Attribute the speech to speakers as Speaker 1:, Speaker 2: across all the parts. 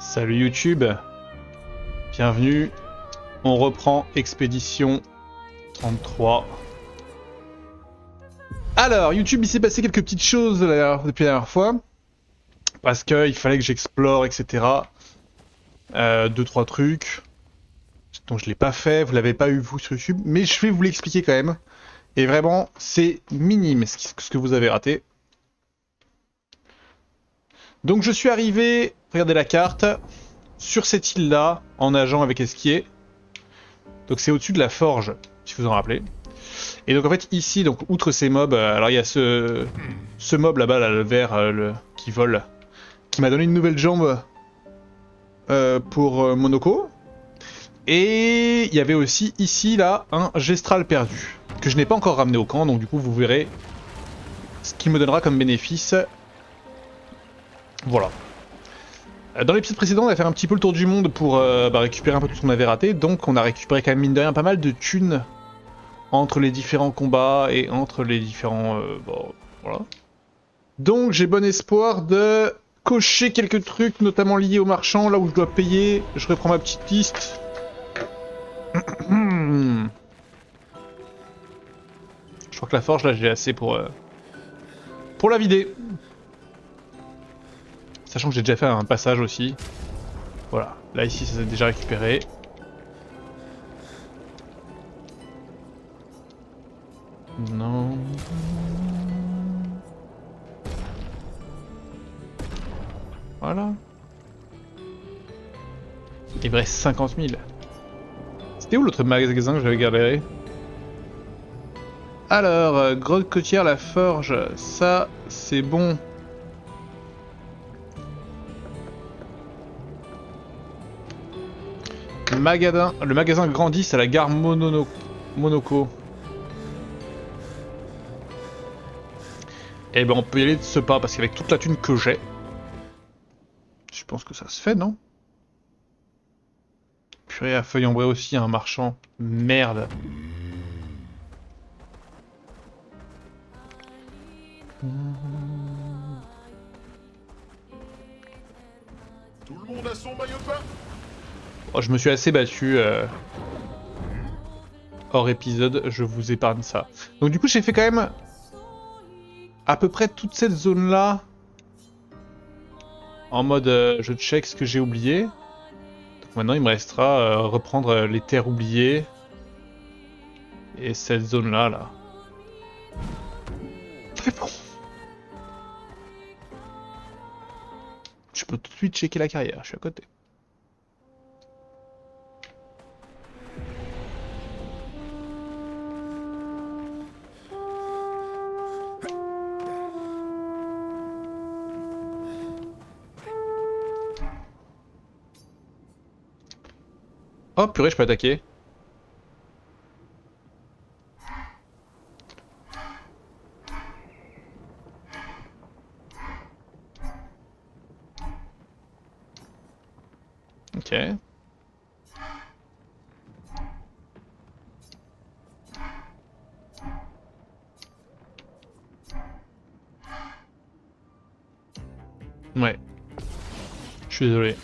Speaker 1: Salut YouTube, bienvenue, on reprend Expédition 33. Alors YouTube, il s'est passé quelques petites choses depuis la dernière fois, parce qu'il fallait que j'explore, etc. Deux, trois trucs, dont je l'ai pas fait, vous l'avez pas eu vous sur YouTube, mais je vais vous l'expliquer quand même. Et vraiment, c'est minime ce que vous avez raté. Donc je suis arrivé, regardez la carte, sur cette île-là, en nageant avec esquier. Donc c'est au-dessus de la forge, si vous en rappelez. Et donc en fait ici, donc outre ces mobs, alors il y a ce mob là-bas, là, le vert qui vole, qui m'a donné une nouvelle jambe pour Monoko. Et il y avait aussi ici là un Gestral perdu, que je n'ai pas encore ramené au camp, donc du coup vous verrez ce qu'il me donnera comme bénéfice. Voilà. Dans l'épisode précédent, on a fait un petit peu le tour du monde pour récupérer un peu tout ce qu'on avait raté. Donc on a récupéré quand même mine de rien pas mal de thunes entre les différents combats et entre les différents... bon, voilà. Donc j'ai bon espoir de cocher quelques trucs, notamment liés aux marchands, là où je dois payer. Je reprends ma petite liste. Je crois que la forge, là, j'ai assez pour la vider. Sachant que j'ai déjà fait un passage aussi. Voilà, là ici ça s'est déjà récupéré. Non. Voilà. Il me reste 50 000. C'était où l'autre magasin que j'avais galéré? Alors, grotte côtière, la forge, ça c'est bon. Le magasin grandit à la gare Monoko. Eh ben on peut y aller de ce pas parce qu'avec toute la thune que j'ai, je pense que ça se fait, non? Purée, à Feuille-en-Bray aussi, un marchand. Merde.
Speaker 2: Tout le monde a son maillot de bain.
Speaker 1: Oh, je me suis assez battu hors épisode, je vous épargne ça. Donc du coup j'ai fait quand même à peu près toute cette zone là en mode je check ce que j'ai oublié. Donc maintenant il me restera reprendre les terres oubliées et cette zone là. Très bon. Je peux tout de suite checker la carrière, je suis à côté. Oh purée, je peux attaquer. Ok. Ouais. Je suis désolé.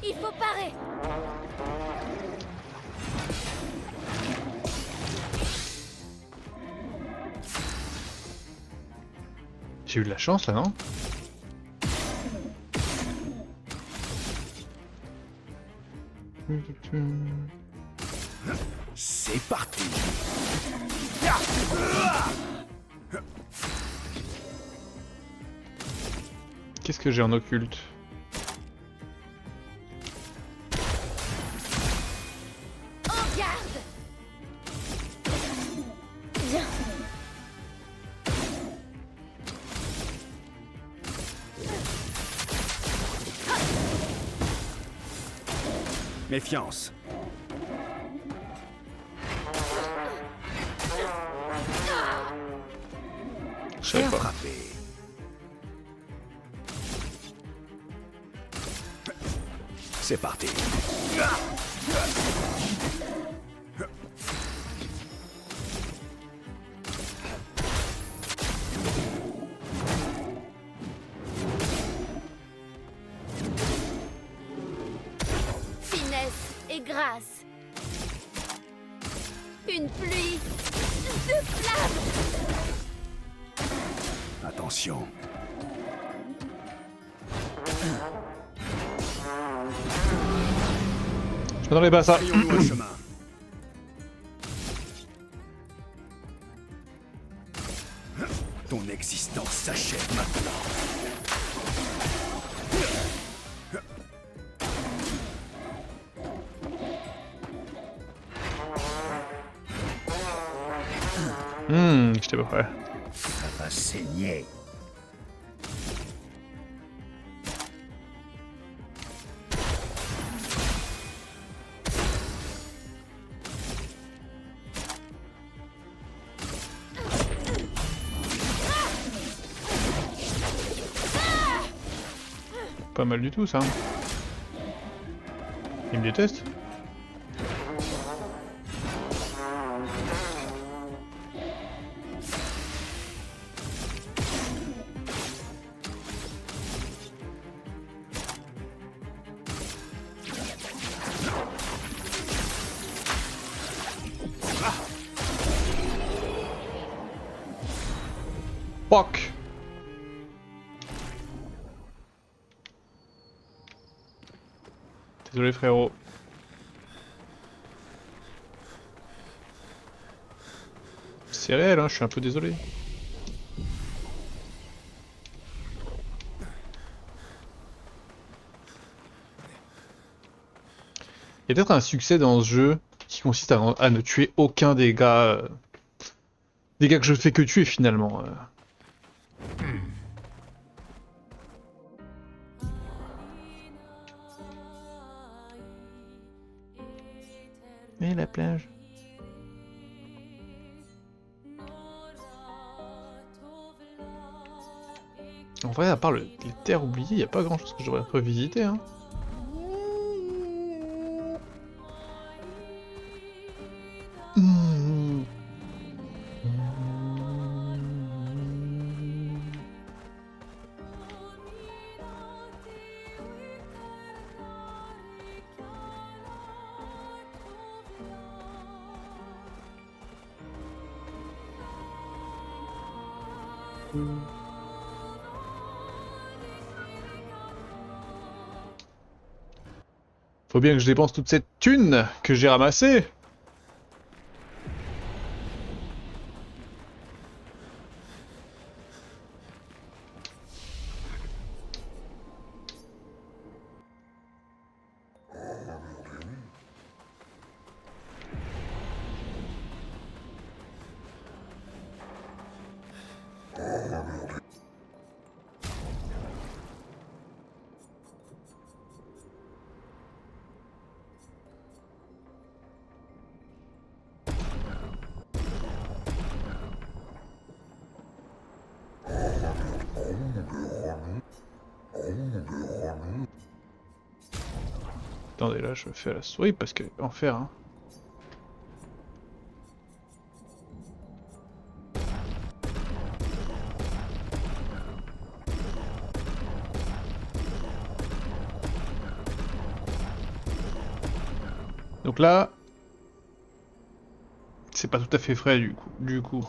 Speaker 3: Il faut parer.
Speaker 1: J'ai eu de la chance là, non?
Speaker 2: C'est parti.
Speaker 1: Qu'est-ce que j'ai en occulte?
Speaker 3: En garde. Bien.
Speaker 2: Méfiance.
Speaker 1: Je sais pas.
Speaker 2: Frappé. C'est parti.
Speaker 3: et grâce. Une pluie de flammes.
Speaker 2: Attention.
Speaker 1: Je m'attendais pas à ça.
Speaker 2: Ayons-nous un chemin. Ton existence s'achève maintenant.
Speaker 1: J'étais pas prêt.
Speaker 2: Ça va saigner.
Speaker 1: Pas mal du tout ça. Il me déteste. Fuck. Désolé frérot. C'est réel hein, je suis un peu désolé. Il y a peut-être un succès dans ce jeu qui consiste à ne tuer aucun des gars que je fais que tuer finalement. Et la plage. En vrai, à part les terres oubliées, il n'y a pas grand chose que je devrais revisiter. Hein. Faut bien que je dépense toute cette thune que j'ai ramassée. Attendez, là je me fais à la souris parce que enfer hein. Donc là, c'est pas tout à fait frais du coup.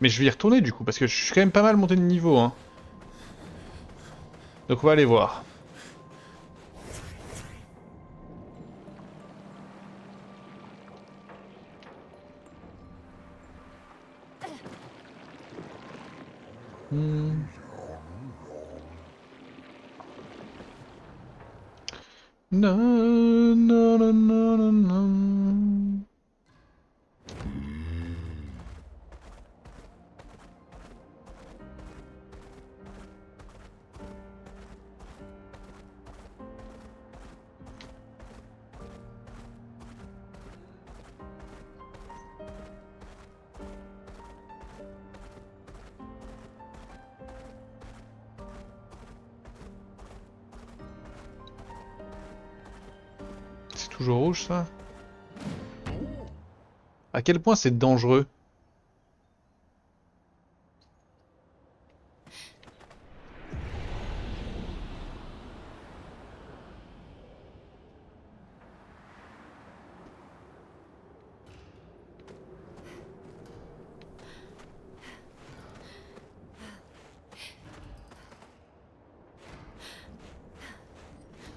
Speaker 1: Mais je vais y retourner du coup parce que je suis quand même pas mal monté de niveau hein. Donc on va aller voir. Non, non, non, non, non, non. C'est toujours rouge ça? À quel point c'est dangereux?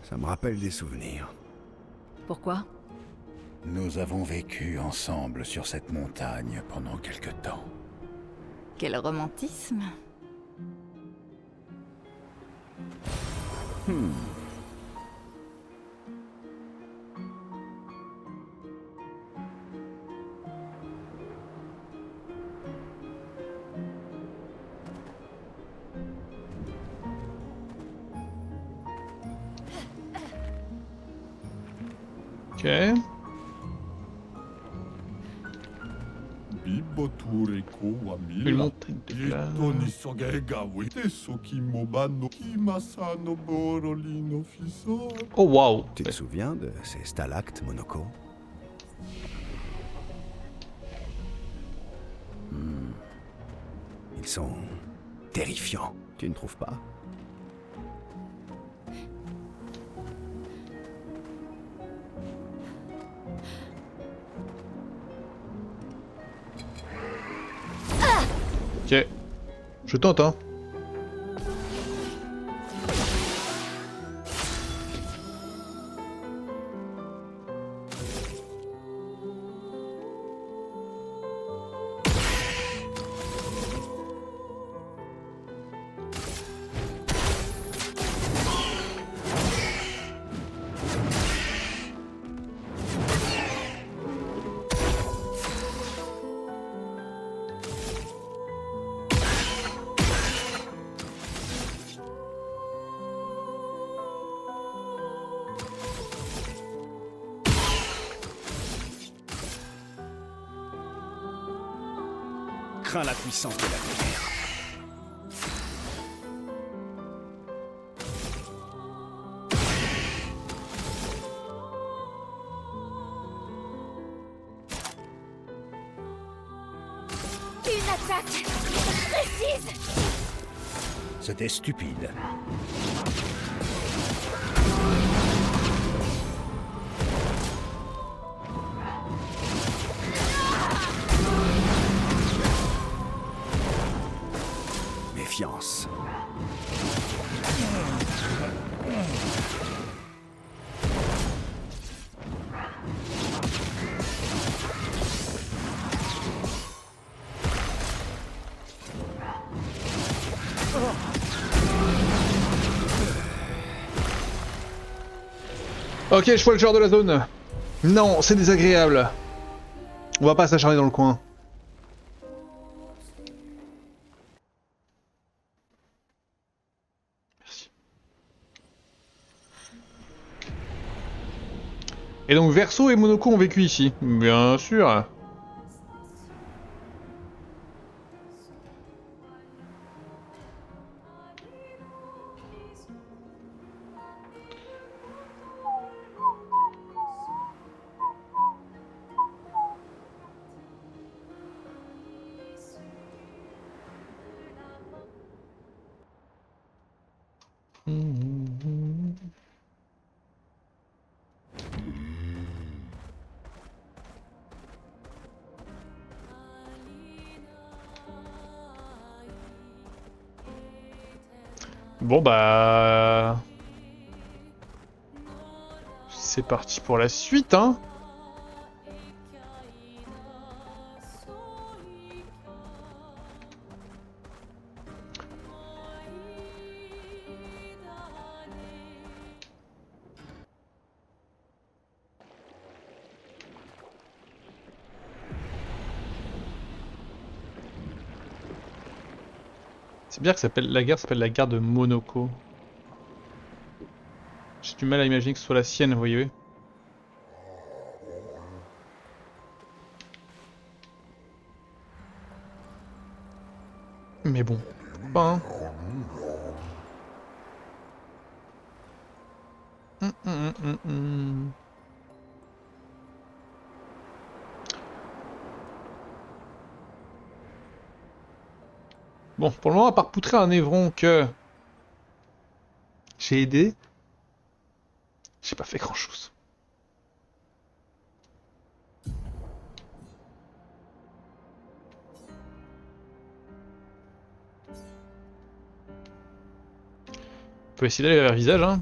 Speaker 2: Ça me rappelle des souvenirs.
Speaker 4: Pourquoi?
Speaker 2: Nous avons vécu ensemble sur cette montagne pendant quelque temps.
Speaker 4: Quel romantisme.
Speaker 1: Ok. Une montagne de glace. Oh waouh.
Speaker 2: Tu te souviens de ces stalactes, Monoko? Ils sont terrifiants, tu ne trouves pas?
Speaker 1: Ok. Je tente, hein.
Speaker 2: Crains la puissance de la lumière.
Speaker 3: Une attaque précise.
Speaker 2: C'était stupide. Méfiance.
Speaker 1: Ok, je vois le genre de la zone. Non, c'est désagréable. On va pas s'acharner dans le coin. Merci. Et donc Verso et Monoko ont vécu ici. Bien sûr. Bon bah... C'est parti pour la suite, hein. C'est bien que la guerre s'appelle la guerre de Monoko. J'ai du mal à imaginer que ce soit la sienne, vous voyez. Mais bon, pas hein. Hum. Bon, pour le moment, à part poutrer un évron que j'ai aidé, j'ai pas fait grand chose. On peut essayer d'aller vers le visage, hein.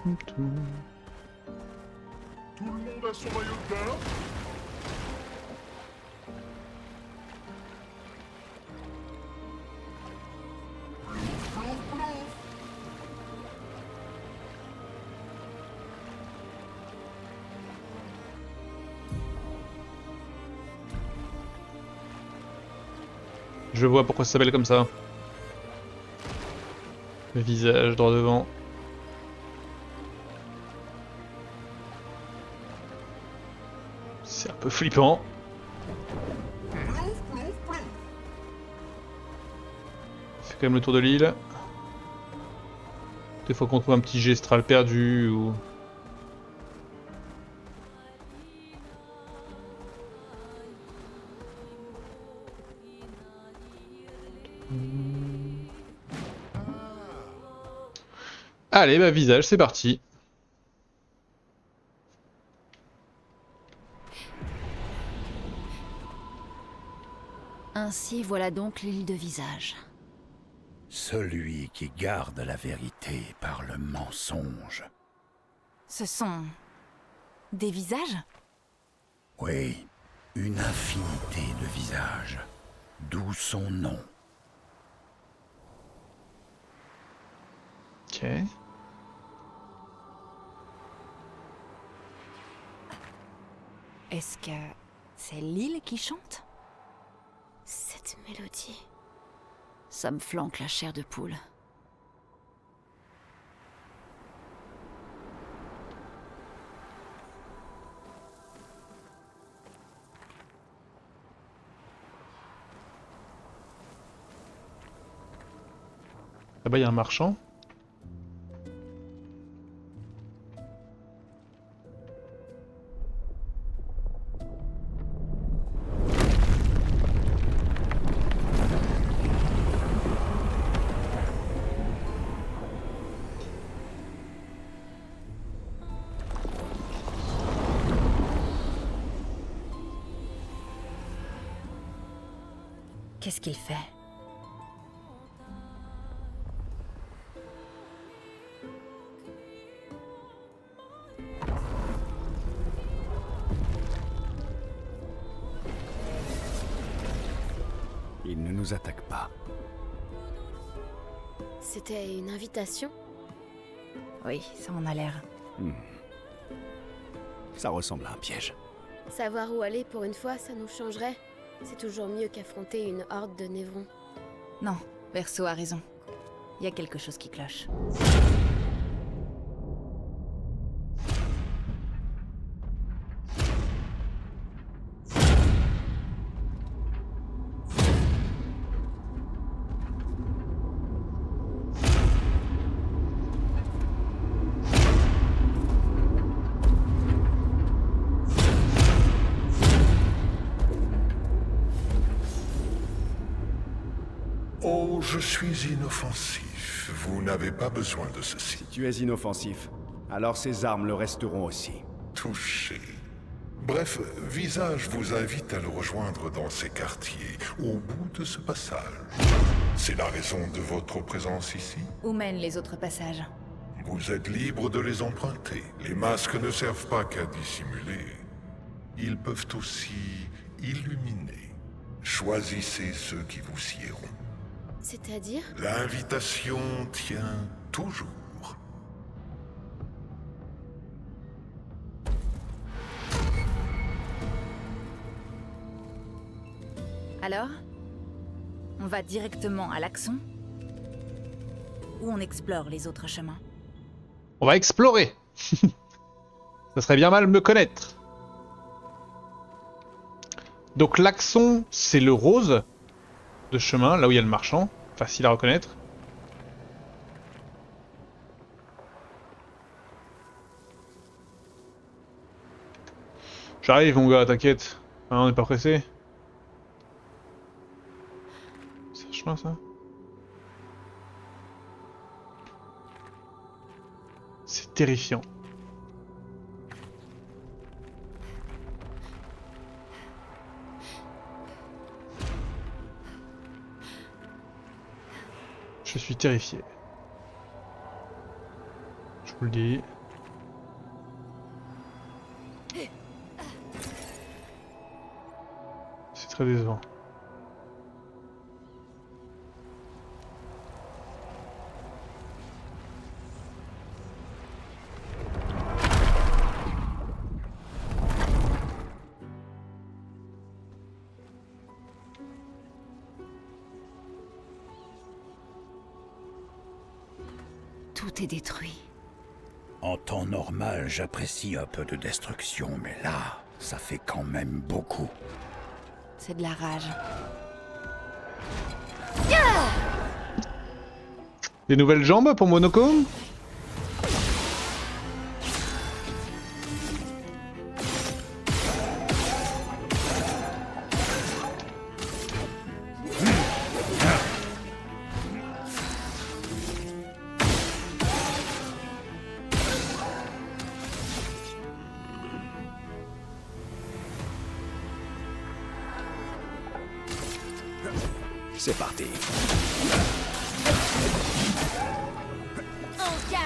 Speaker 5: Tout le monde a son maillot de bain?
Speaker 1: Je vois pourquoi ça s'appelle comme ça. Le visage droit devant. C'est un peu flippant. Fait quand même le tour de l'île. Des fois qu'on trouve un petit gestral perdu ou... Allez, bah visage, c'est parti.
Speaker 4: Ainsi, voilà donc l'île de visage.
Speaker 2: Celui qui garde la vérité par le mensonge.
Speaker 4: Ce sont... des visages?
Speaker 2: Oui, une infinité de visages. D'où son nom.
Speaker 1: Ok.
Speaker 4: Est-ce que... c'est l'île qui chante?
Speaker 3: Cette mélodie.
Speaker 4: Ça me flanque la chair de poule.
Speaker 1: Là-bas, il y a un marchand.
Speaker 4: Qu'est-ce qu'il fait?
Speaker 6: Il ne nous attaque pas.
Speaker 3: C'était une invitation?
Speaker 4: Oui, ça en a l'air.
Speaker 6: Ça ressemble à un piège.
Speaker 3: Savoir où aller pour une fois, ça nous changerait. C'est toujours mieux qu'affronter une horde de névrons.
Speaker 4: Non, Verso a raison. Il y a quelque chose qui cloche.
Speaker 5: Oh, je suis inoffensif. Vous n'avez pas besoin de ceci.
Speaker 6: Si tu es inoffensif, alors ces armes le resteront aussi.
Speaker 5: Touché. Bref, Visage vous invite à le rejoindre dans ses quartiers, au bout de ce passage. C'est la raison de votre présence ici.
Speaker 4: Où mènent les autres passages?
Speaker 5: Vous êtes libre de les emprunter. Les masques ne servent pas qu'à dissimuler. Ils peuvent aussi illuminer. Choisissez ceux qui vous siéront.
Speaker 3: C'est-à-dire?
Speaker 5: L'invitation tient toujours.
Speaker 4: Alors? On va directement à l'Axon? Ou on explore les autres chemins?
Speaker 1: On va explorer. Ça serait bien mal me connaître. Donc l'Axon, c'est le rose de chemin, là où il y a le marchand. Facile à reconnaître. J'arrive mon gars, t'inquiète. Hein, on n'est pas pressé. C'est le chemin ça? C'est terrifiant. Je suis terrifié. Je vous le dis. C'est très décevant.
Speaker 4: Tout est détruit.
Speaker 2: En temps normal, j'apprécie un peu de destruction, mais là, ça fait quand même beaucoup.
Speaker 4: C'est de la rage.
Speaker 1: Des nouvelles jambes pour Monoko?
Speaker 6: C'est parti.
Speaker 3: En garde!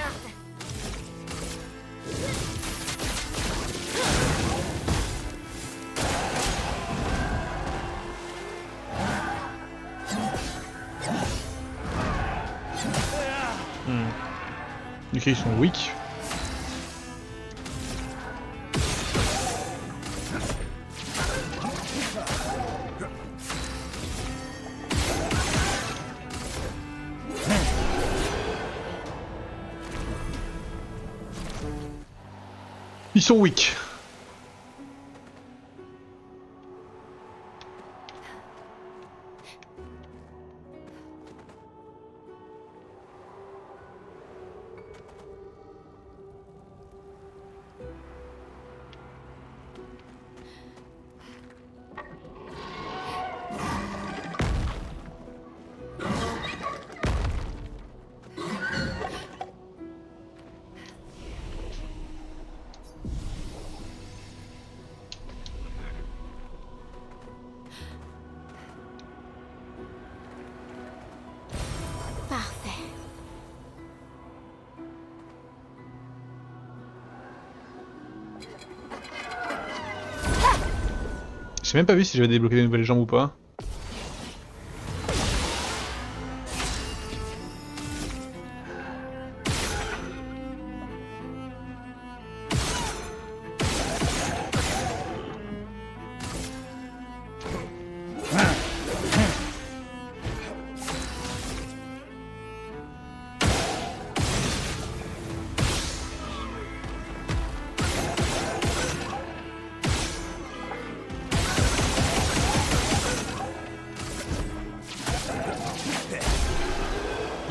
Speaker 1: Ok, ils sont weak. Ils sont weak.
Speaker 3: Parfait.
Speaker 1: J'ai même pas vu si j'avais débloqué des nouvelles jambes ou pas.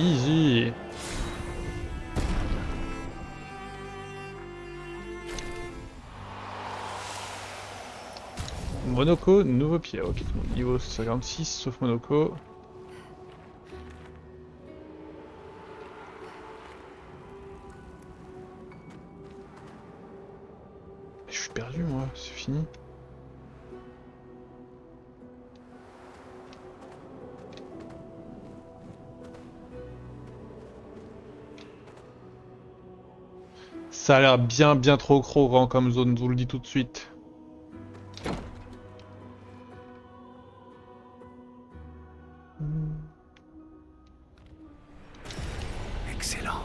Speaker 1: Easy. Monoko, nouveau pied. Ok, tout le monde niveau 56 sauf Monoko. Je suis perdu moi, c'est fini. Ça a l'air bien trop grand comme zone, je vous le dis tout de suite.
Speaker 6: Excellent.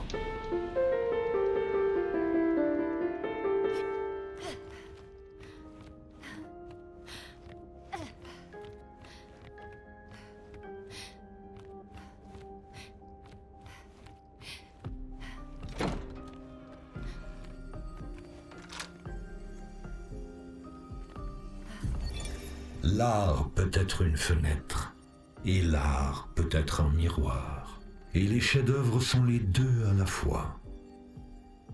Speaker 7: L'art peut être une fenêtre, et l'art peut être un miroir, et les chefs-d'œuvre sont les deux à la fois.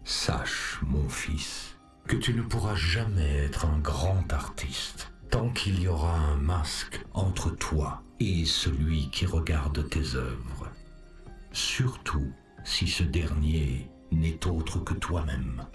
Speaker 7: Sache, mon fils, que tu ne pourras jamais être un grand artiste tant qu'il y aura un masque entre toi et celui qui regarde tes œuvres. Surtout si ce dernier n'est autre que toi-même.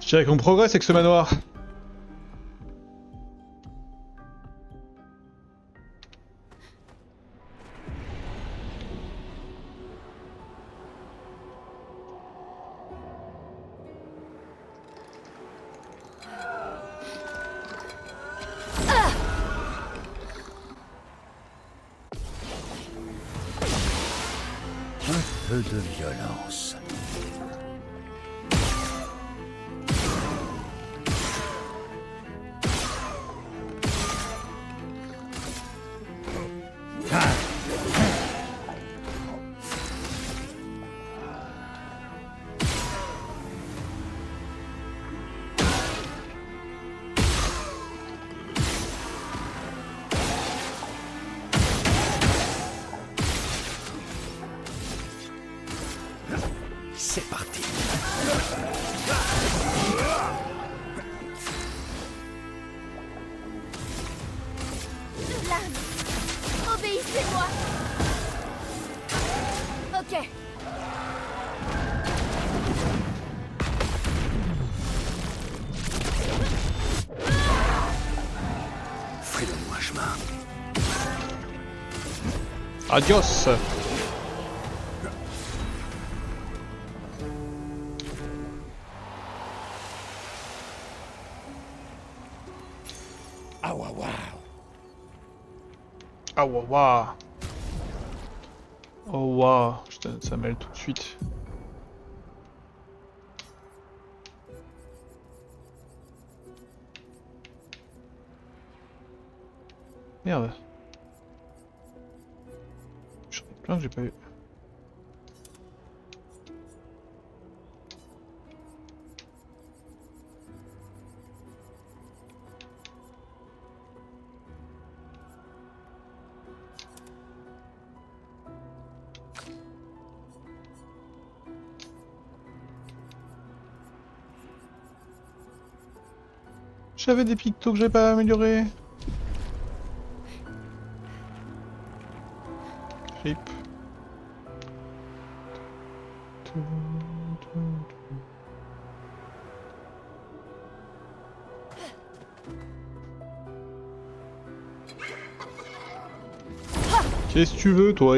Speaker 1: dirais qu'on progresse avec ce manoir.
Speaker 2: Un peu de violence. C'est parti.
Speaker 3: L'âme, obéissez-moi. Ok.
Speaker 2: Frayons-moi un chemin.
Speaker 1: Adios.
Speaker 2: Ah waouh waouh.
Speaker 1: Ah waouh waouh. Oh waouh, je te donne ça mêle tout de suite. Merde. J'en ai plein que j'ai pas vu. J'avais des pictos que j'ai pas améliorés. Rip. Qu'est-ce que tu veux, toi,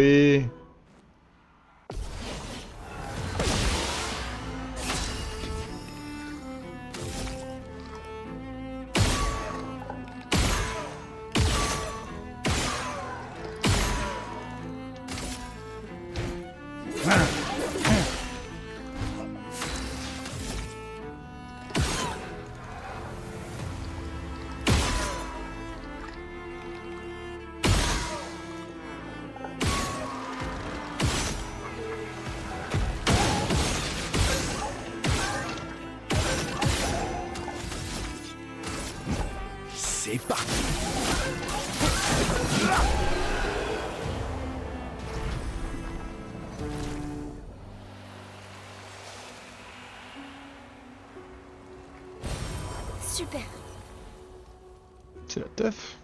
Speaker 2: C'est parti.
Speaker 3: Super.
Speaker 1: C'est la teuf.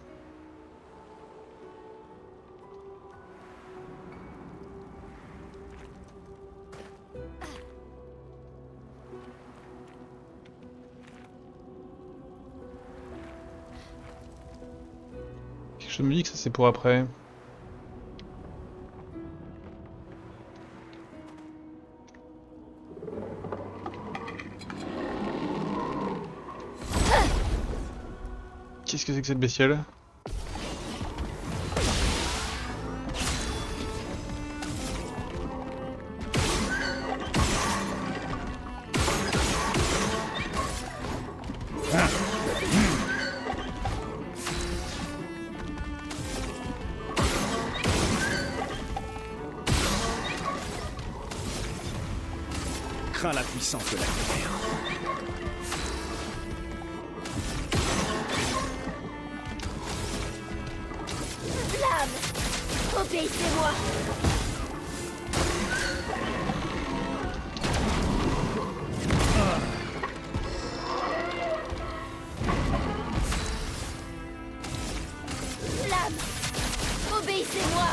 Speaker 1: Quelque chose me dit que ça c'est pour après. Qu'est-ce que c'est que cette bestiole?
Speaker 6: Crains la puissance de la lumière.
Speaker 3: L'âme, obéissez-moi. L'âme, obéissez-moi.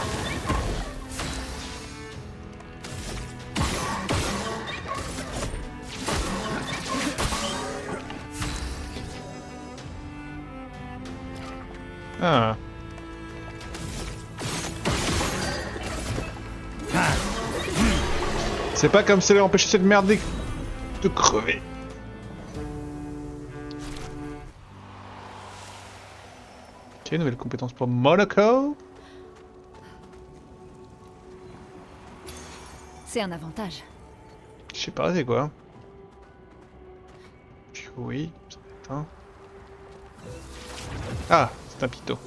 Speaker 1: Ah. C'est pas comme si elle empêchait cette merde de crever. Ok, nouvelle compétence pour Monaco.
Speaker 4: C'est un avantage.
Speaker 1: Je sais pas, c'est quoi? Oui, ça va être un. Ah, c'est un pito.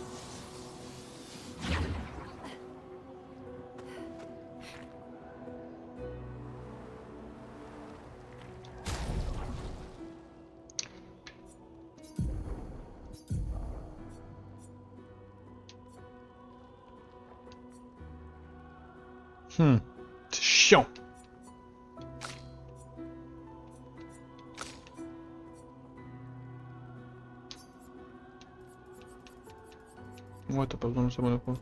Speaker 1: C'est chiant. Ouais, t'as pas besoin de ça, Monaco.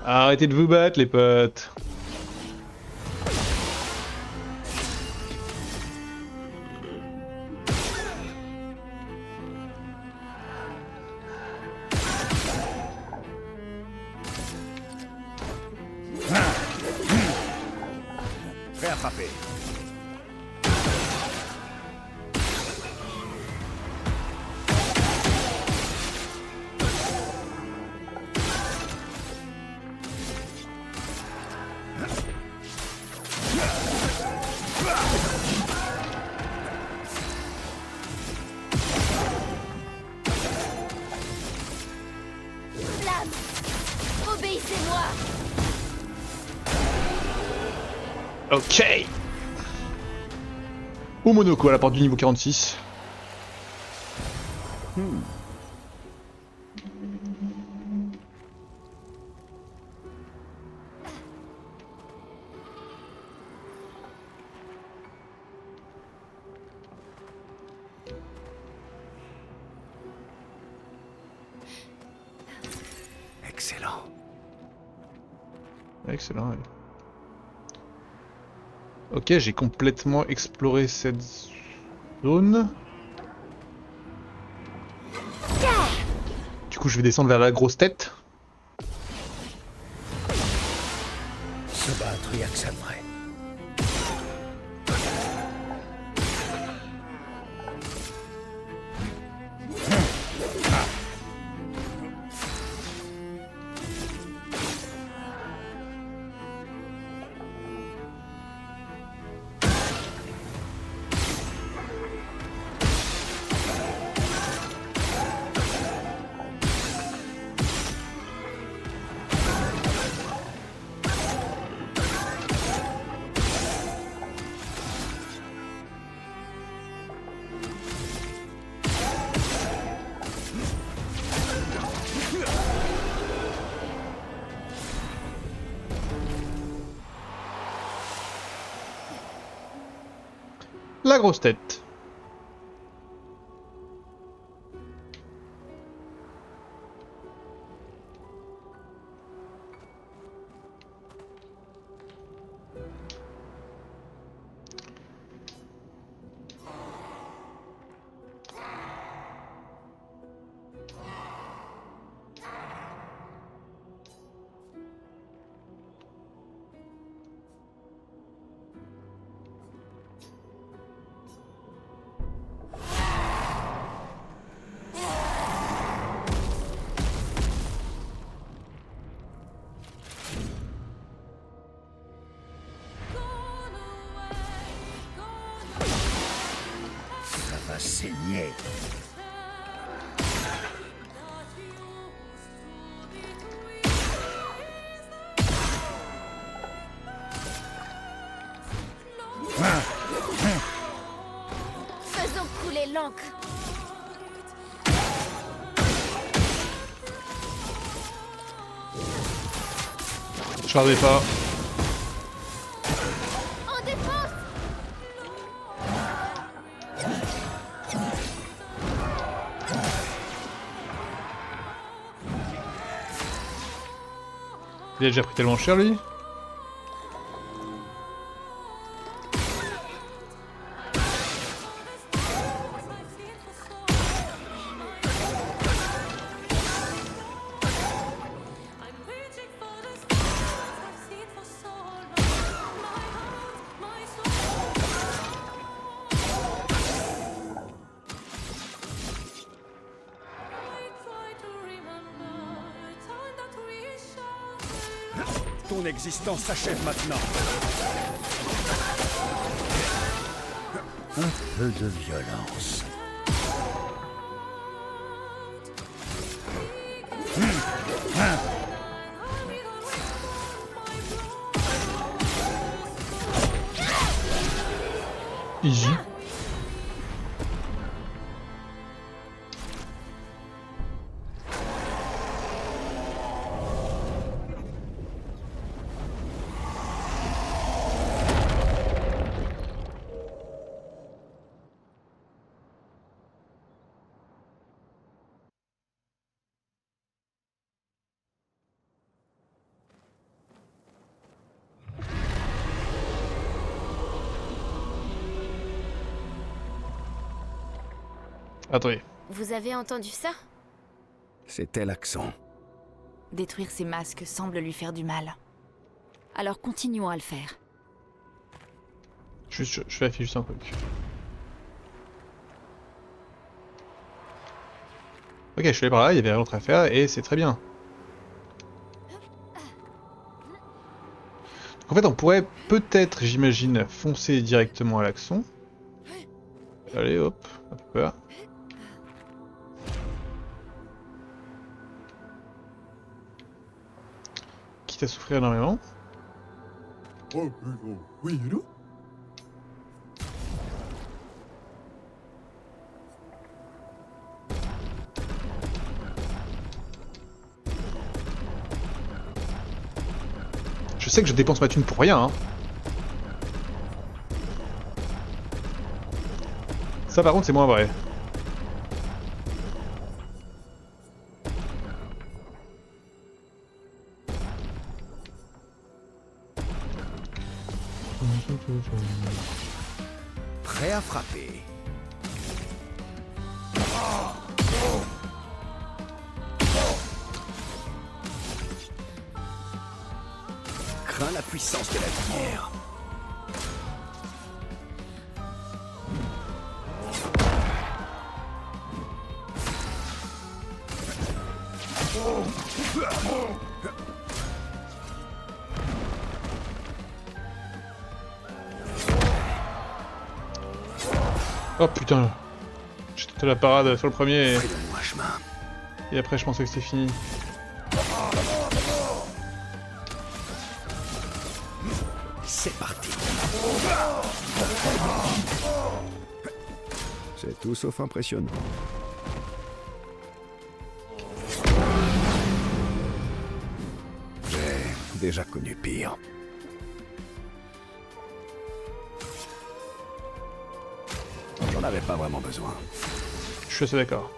Speaker 1: Arrêtez de vous battre, les potes.
Speaker 6: Prêt à frapper.
Speaker 3: Flamme! Obéissez-moi!
Speaker 1: Ok. Ou Monaco à la porte du niveau 46.
Speaker 6: Excellent.
Speaker 1: Excellent. Ouais. Ok, j'ai complètement exploré cette zone. Du coup, je vais descendre vers la grosse tête.
Speaker 2: Se battre, rien que ça de vrai.
Speaker 1: La grosse tête.
Speaker 2: Ça va saigner.
Speaker 3: Faisons couler l'encre!
Speaker 1: Je regardais pas.
Speaker 3: En défense!
Speaker 1: Il a déjà pris tellement cher, lui.
Speaker 6: Ton existence s'achève maintenant.
Speaker 2: Un peu de violence.
Speaker 1: Easy. Attendez.
Speaker 3: Vous avez entendu ça?
Speaker 6: C'était l'accent.
Speaker 4: Détruire ces masques semble lui faire du mal. Alors continuons à le faire.
Speaker 1: Je vérifie juste un truc. Ok, je suis allé par là, il y avait rien d'autre à faire et c'est très bien. Donc en fait, on pourrait peut-être, j'imagine, foncer directement à l'accent. Allez, hop, un peu peur. Quitte à souffrir énormément. Je sais que je dépense ma thune pour rien, hein. Ça par contre c'est moins vrai.
Speaker 6: Prêt à frapper. Crains la puissance de la lumière.
Speaker 1: Oh putain, j'ai tenté la parade sur le premier
Speaker 6: Fais-le-moi chemin.
Speaker 1: et après je pensais que c'était fini.
Speaker 6: C'est parti. C'est tout sauf impressionnant. J'ai déjà connu pire. J'en avais pas vraiment besoin.
Speaker 1: Je suis assez d'accord.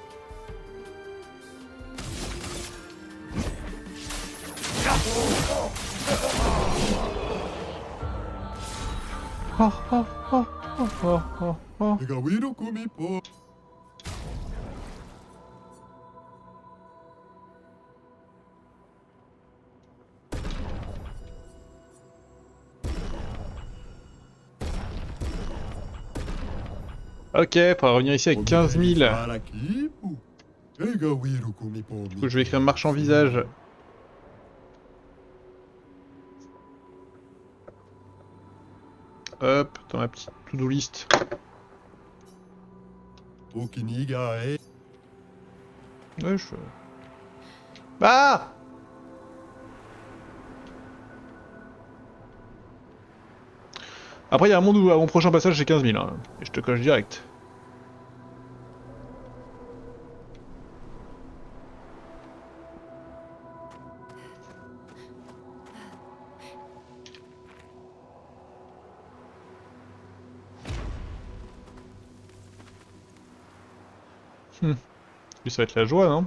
Speaker 1: Oh, oh, oh, oh, oh, oh, oh. Ok, pour revenir ici avec 15 000. Du coup, je vais écrire marchand visage. Hop, dans ma petite to-do list. Ouais, je... Ah! Après, il y a un monde où à mon prochain passage j'ai 15 000, hein, et je te coche direct. Lui, ça va être la joie, non?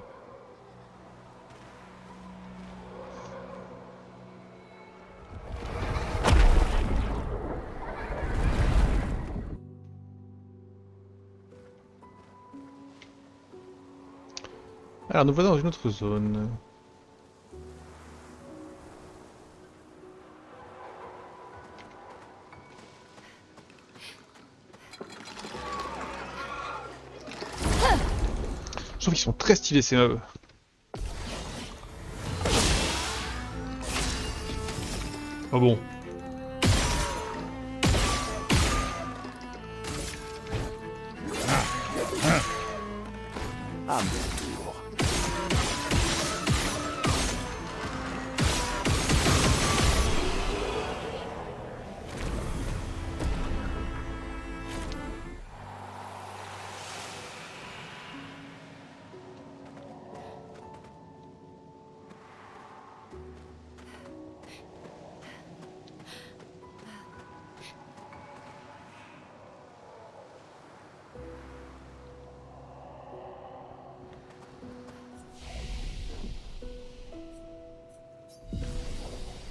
Speaker 1: Alors, nous voilà dans une autre zone. Je trouve qu'ils sont très stylés ces mobs. Ah bon.
Speaker 6: À mon tour.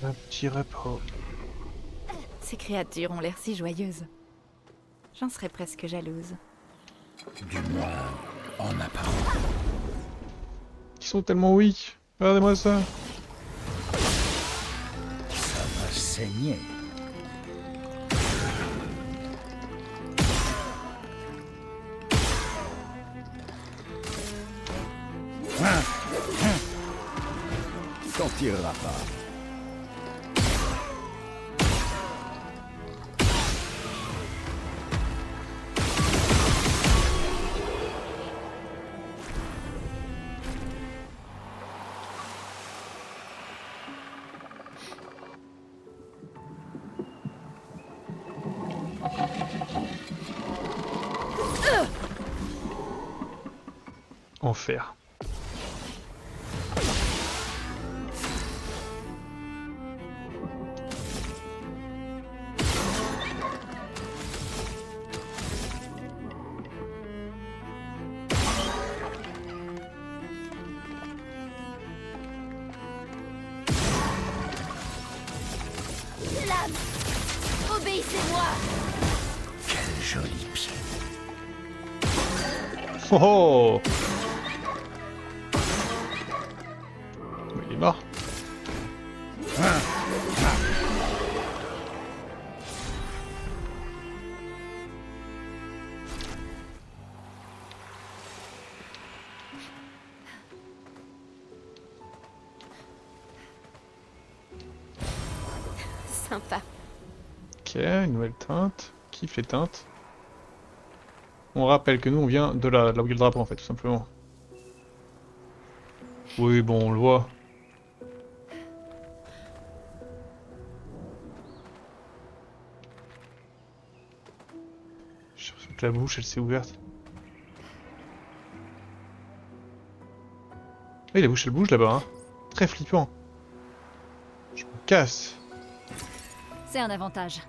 Speaker 1: Un petit repos.
Speaker 4: Ces créatures ont l'air si joyeuses. J'en serais presque jalouse.
Speaker 2: Du moins, en apparence.
Speaker 1: Ils sont tellement weak. Regardez-moi ça.
Speaker 2: Ça va saigner.
Speaker 6: T'en tireras pas.
Speaker 1: Enfer.
Speaker 3: Lame! Obéissez-moi!
Speaker 2: Quel joli pied.
Speaker 1: Oh oh. Il est mort.
Speaker 3: Sympa.
Speaker 1: Ok, une nouvelle teinte. Kiffe les teintes. On rappelle que nous on vient de là où il y a le drapeau en fait, tout simplement. Oui, bon, on le voit. J'ai l'impression que la bouche elle s'est ouverte. Oui, la bouche elle bouge là-bas, hein. Très flippant. Je me casse.
Speaker 4: C'est un avantage.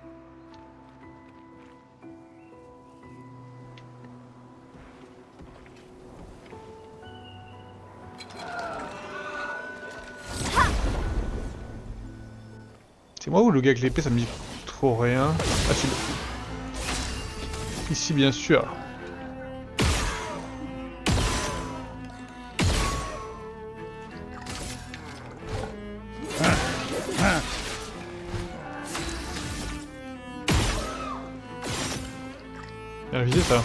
Speaker 1: C'est moi ou le gars avec l'épée ça me dit trop rien. Ah si. Ici bien sûr. Bien visé ça.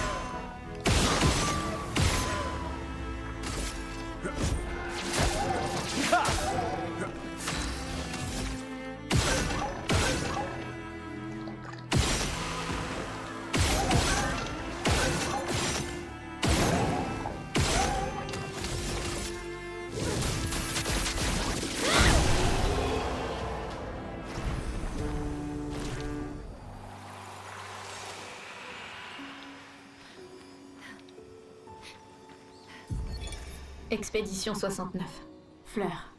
Speaker 8: Expédition 69. Fleur.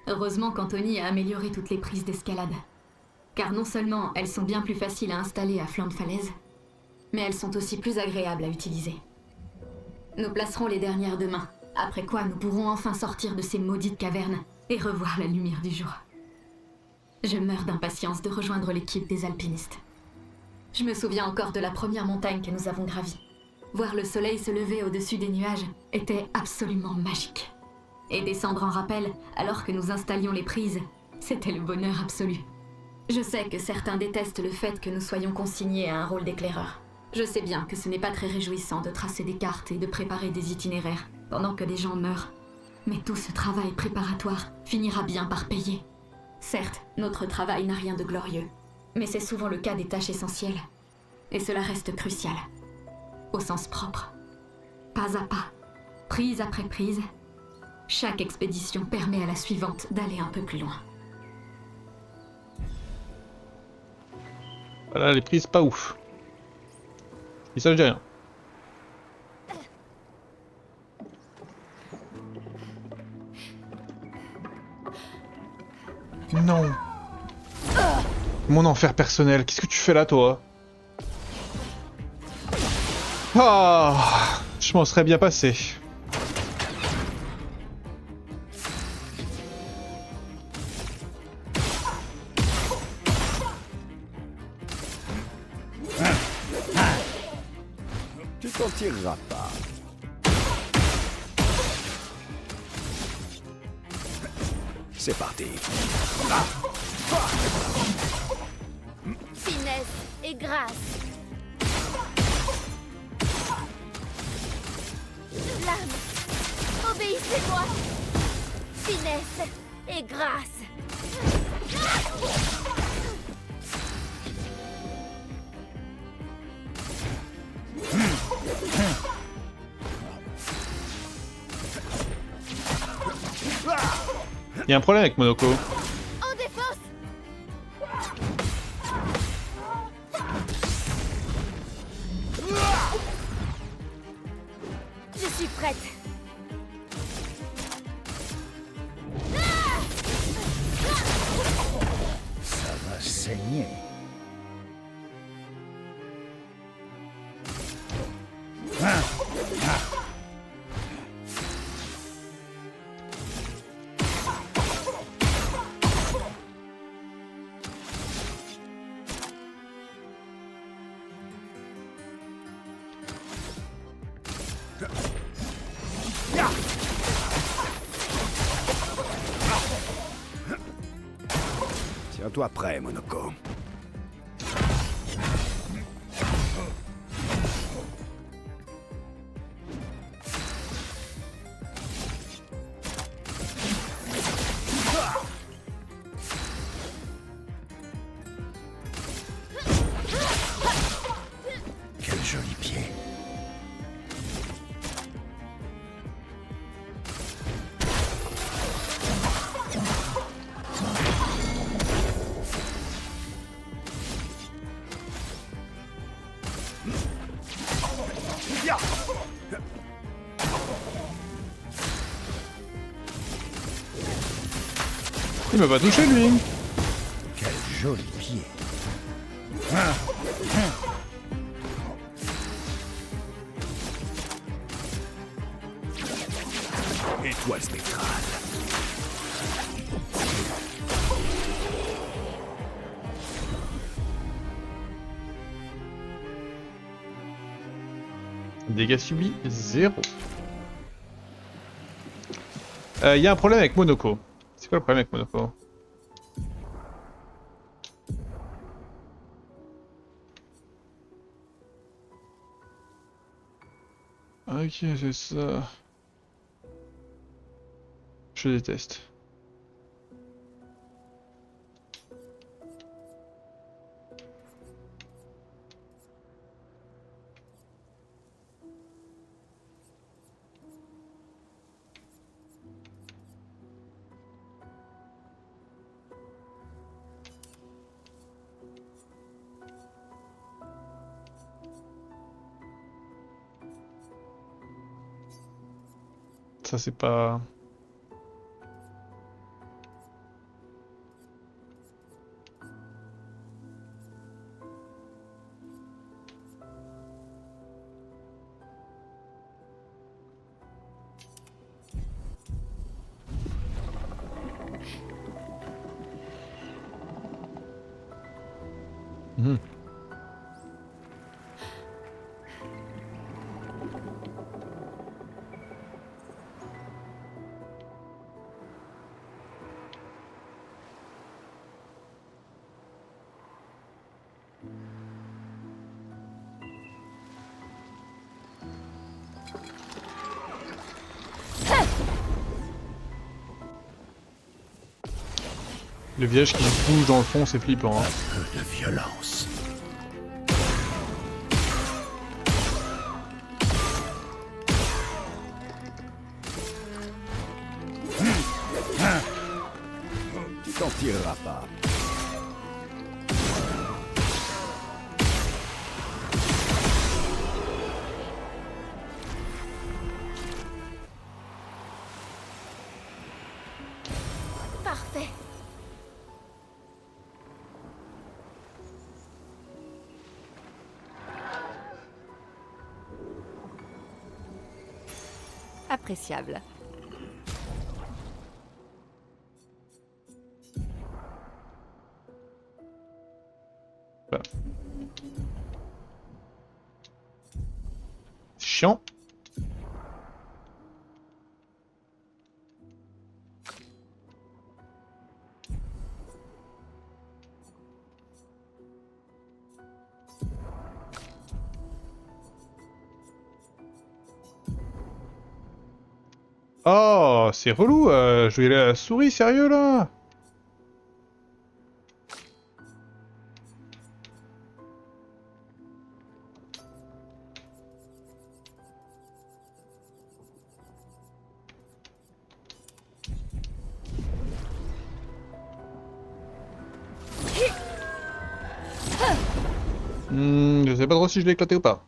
Speaker 8: Heureusement qu'Anthony a amélioré toutes les prises d'escalade. Car non seulement elles sont bien plus faciles à installer à flanc de falaise, mais elles sont aussi plus agréables à utiliser. Nous placerons les dernières demain, après quoi nous pourrons enfin sortir de ces maudites cavernes et revoir la lumière du jour. Je meurs d'impatience de rejoindre l'équipe des alpinistes. Je me souviens encore de la première montagne que nous avons gravie. Voir le soleil se lever au-dessus des nuages était absolument magique. Et descendre en rappel alors que nous installions les prises, c'était le bonheur absolu. Je sais que certains détestent le fait que nous soyons consignés à un rôle d'éclaireur. Je sais bien que ce n'est pas très réjouissant de tracer des cartes et de préparer des itinéraires pendant que des gens meurent. Mais tout ce travail préparatoire finira bien par payer. Certes, notre travail n'a rien de glorieux, mais c'est souvent le cas des tâches essentielles. Et cela reste crucial. Au sens propre. Pas à pas, prise après prise, chaque expédition permet à la suivante d'aller un peu plus loin.
Speaker 1: Voilà, les prises pas ouf. Et ça, je dis rien. Non. Mon enfer personnel, qu'est-ce que tu fais là, toi? Ah, je m'en serais bien passé.
Speaker 6: Tu t'en tireras pas. C'est parti.
Speaker 3: Finesse et grâce. Lame, obéissez-moi. Finesse et grâce.
Speaker 1: Il y a un problème avec Monoko.
Speaker 3: En défense. Je suis prête.
Speaker 2: Ça va saigner.
Speaker 6: Tiens-toi prêt, Monoko.
Speaker 2: Quel joli pied.
Speaker 1: Il m'a pas touché, lui.
Speaker 2: Quel joli pied.
Speaker 6: Étoile spectrale.
Speaker 1: Dégâts subis, 0. Il y a un problème avec Monoko. C'est quoi le problème avec Monoko? Ok, c'est ça. Je déteste. Ça c'est pas... Mhm. Le visage qui bouge dans le fond, c'est flippant. Hein.
Speaker 2: Un peu de violence.
Speaker 6: Tu t'en tireras pas.
Speaker 3: Parfait.
Speaker 4: Appréciable.
Speaker 1: Voilà. C'est chiant. Oh, c'est relou, jouer la souris, sérieux là? Je sais pas trop si je l'ai éclaté ou pas.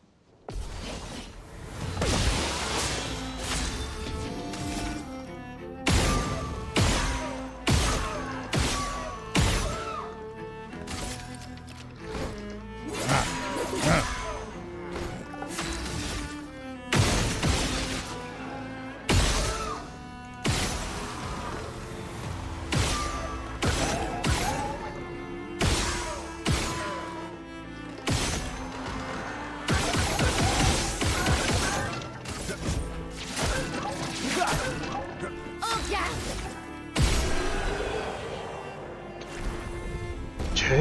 Speaker 1: Ok.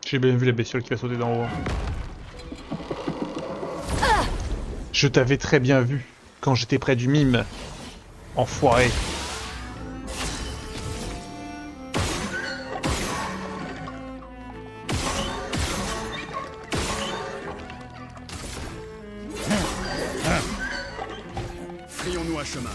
Speaker 1: J'ai bien vu la bestiole qui va sauter d'en haut. Je t'avais très bien vu quand j'étais près du mime. Enfoiré.
Speaker 6: Frayons-nous un chemin.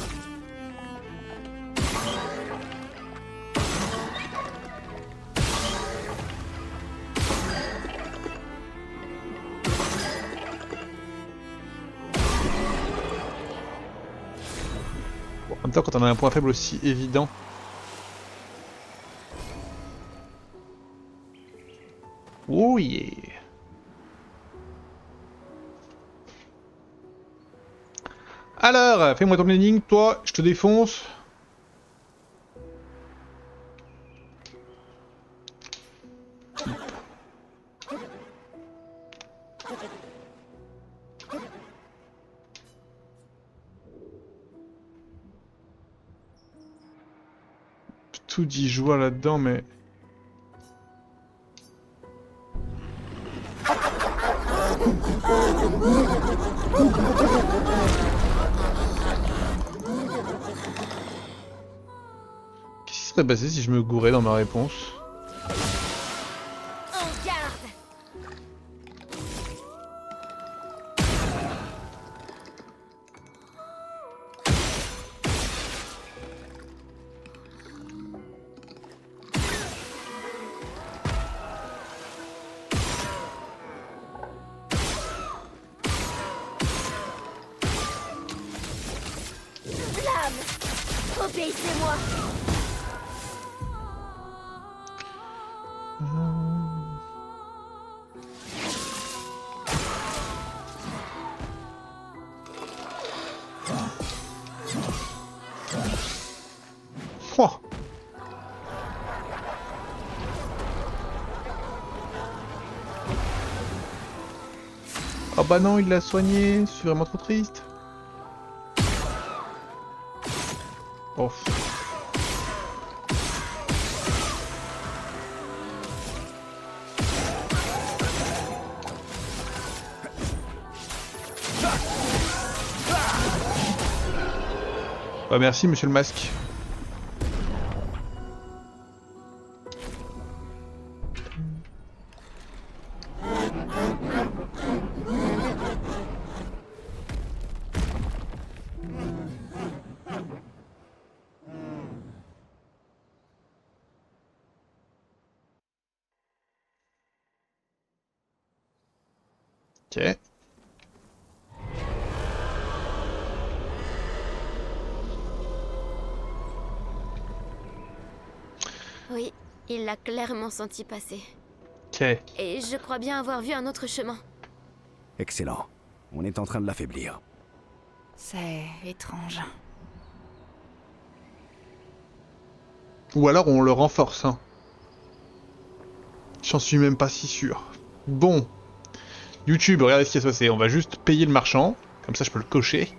Speaker 1: Bon, en même temps, quand on a un point faible aussi évident. Oh yeah. Alors, fais-moi ton énigme, toi, je te défonce. Tout dit joie là-dedans, mais... Qu'est-ce qui serait passé si je me gourais dans ma réponse?
Speaker 3: En garde. Flamme. Obéissez-moi.
Speaker 1: Oh. Oh bah non, il l'a soigné, je suis vraiment trop triste. Oh. Bah merci monsieur le masque. Ok.
Speaker 3: Oui, il l'a clairement senti passer.
Speaker 1: Ok.
Speaker 3: Et je crois bien avoir vu un autre chemin.
Speaker 6: Excellent. On est en train de l'affaiblir.
Speaker 4: C'est étrange.
Speaker 1: Ou alors on le renforce, hein. J'en suis même pas si sûr. Bon. YouTube, regardez ce qui va se passer. On va juste payer le marchand. Comme ça je peux le cocher.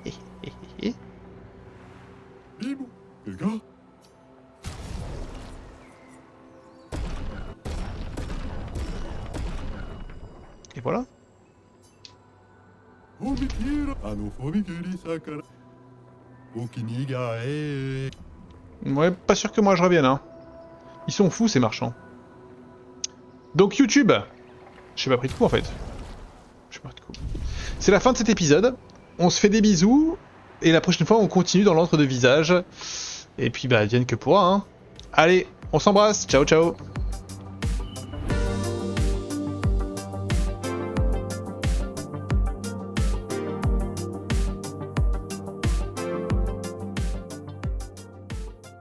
Speaker 1: Et voilà. Ouais, pas sûr que moi je revienne, hein. Ils sont fous ces marchands. Donc YouTube. J'ai pas pris de coup en fait. J'ai pas pris de coup. C'est la fin de cet épisode. On se fait des bisous. Et la prochaine fois on continue dans l'antre de visage. Et puis bah vienne que pourra, hein. Allez, on s'embrasse. Ciao ciao.